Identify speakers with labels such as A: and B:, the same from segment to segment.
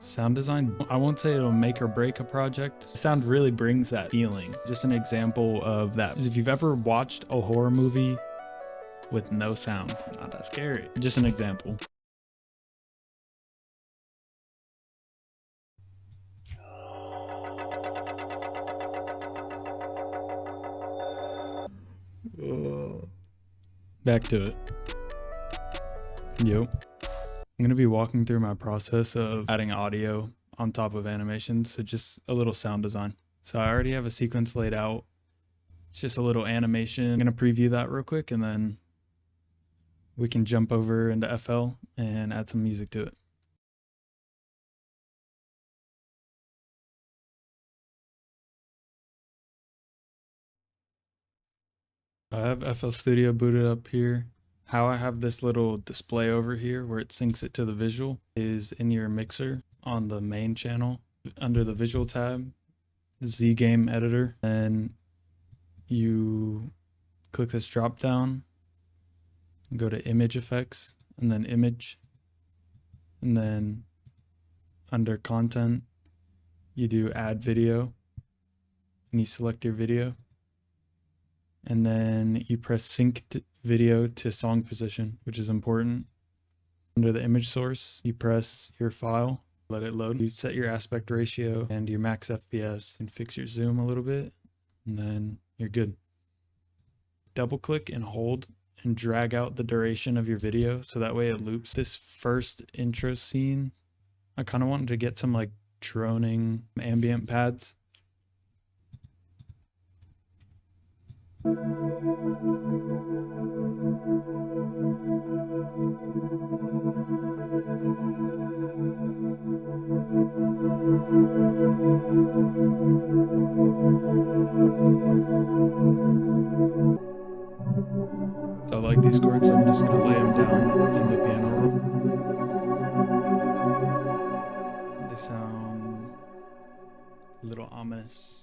A: Sound design, I won't say it'll make or break a project. Sound really brings that feeling. Just an example of that is if you've ever watched a horror movie with no sound, not that scary. Just an example. Back to it. Yo. I'm gonna be walking through my process of adding audio on top of animations, so just a little sound design. So I already have a sequence laid out. It's just a little animation. I'm gonna preview that real quick and then we can jump over into FL and add some music to it. I have FL Studio booted up here. How I have this little display over here where it syncs it to the visual is in your mixer on the main channel under the visual tab, Z game editor. Then you click this drop down and go to image effects and then image. And then under content, you do add video and you select your video. And then you press sync video to song position, which is important. Under the image source, you press your file, let it load. You set your aspect ratio and your max FPS and fix your zoom a little bit, and then you're good. Double click and hold and drag out the duration of your video so that way it loops. This first intro scene, I kind of wanted to get some like droning ambient pads. So I like these chords, so I'm just going to lay them down in the piano roll. They sound a little ominous.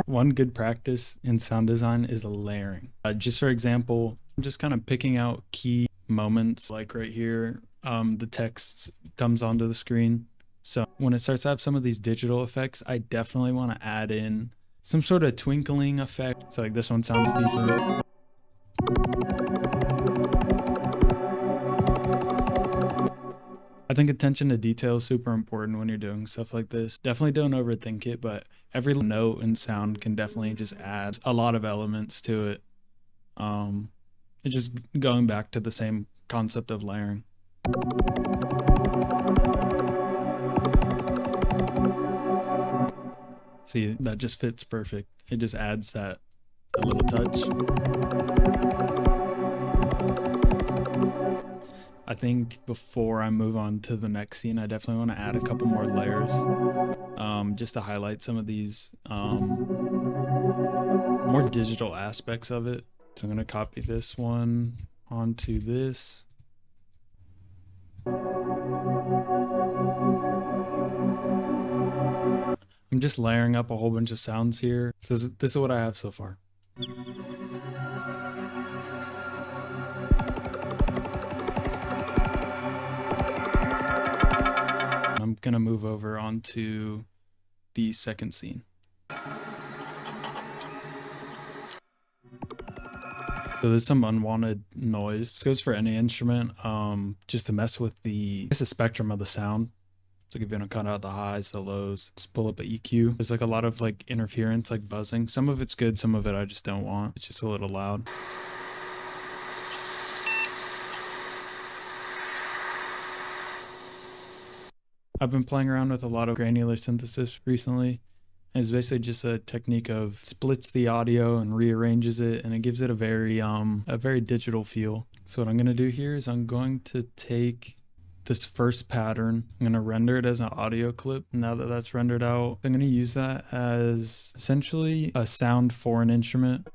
A: One good practice in sound design is layering. Just for example, I'm just kind of picking out key moments, like right here, the text comes onto the screen. So when it starts to have some of these digital effects, I definitely want to add in some sort of twinkling effect. So like this one sounds decent. I think attention to detail is super important when you're doing stuff like this. Definitely don't overthink it, but every note and sound can definitely just add a lot of elements to it. It's just going back to the same concept of layering. See, that just fits perfect. It just adds that a little touch. I think before I move on to the next scene, I definitely want to add a couple more layers just to highlight some of these more digital aspects of it. So I'm going to copy this one onto this. I'm just layering up a whole bunch of sounds here. This is what I have so far. I'm gonna move over onto the second scene. So there's some unwanted noise. This goes for any instrument, just to mess with the spectrum of the sound. So if you want to cut out the highs, the lows, just pull up a EQ. There's like a lot of like interference, like buzzing. Some of it's good, some of it I just don't want. It's just a little loud. I've been playing around with a lot of granular synthesis recently. And it's basically just a technique of splits the audio and rearranges it, and it gives it a very digital feel. So what I'm gonna do here is I'm going to take this first pattern. I'm gonna render it as an audio clip. Now that that's rendered out, I'm gonna use that as essentially a sound for an instrument.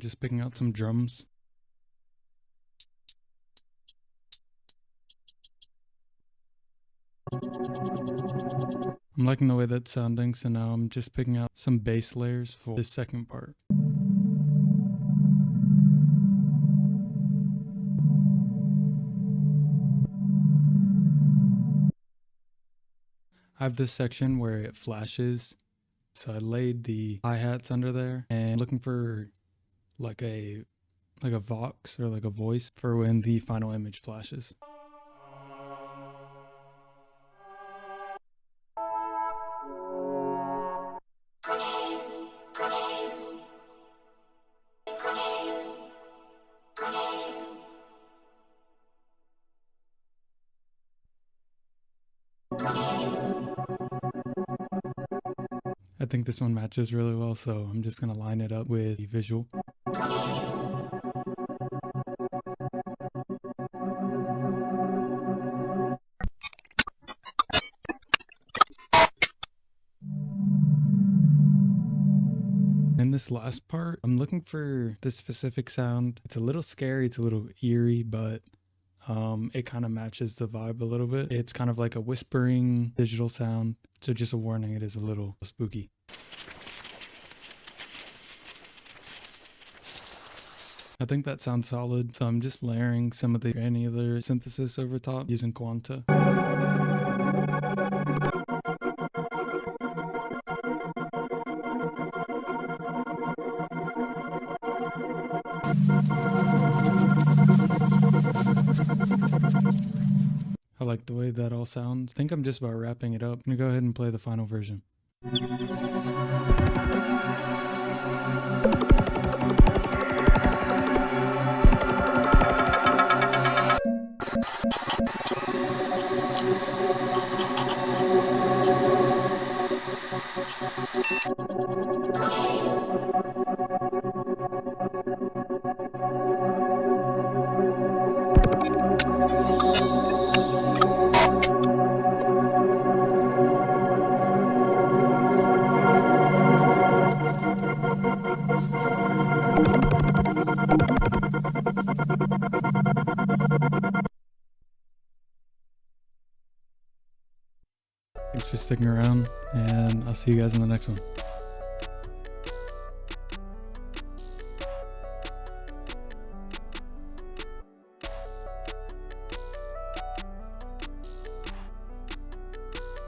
A: just picking out some drums. I'm liking the way that's sounding, so now I'm just picking out some bass layers for this second part. I have this section where it flashes, so I laid the hi-hats under there and looking for like a vox or like a voice for when the final image flashes. I think this one matches really well, so I'm just going to line it up with the visual. In this last part, I'm looking for this specific sound. It's a little scary, it's a little eerie, but it kind of matches the vibe a little bit. It's kind of like a whispering digital sound, so just a warning, it is a little spooky. I think that sounds solid, so I'm just layering some of the granular synthesis over top using Quanta. I like the way that all sounds. I think I'm just about wrapping it up. I'm gonna go ahead and play the final version. Thanks for sticking around, and I'll see you guys in the next one.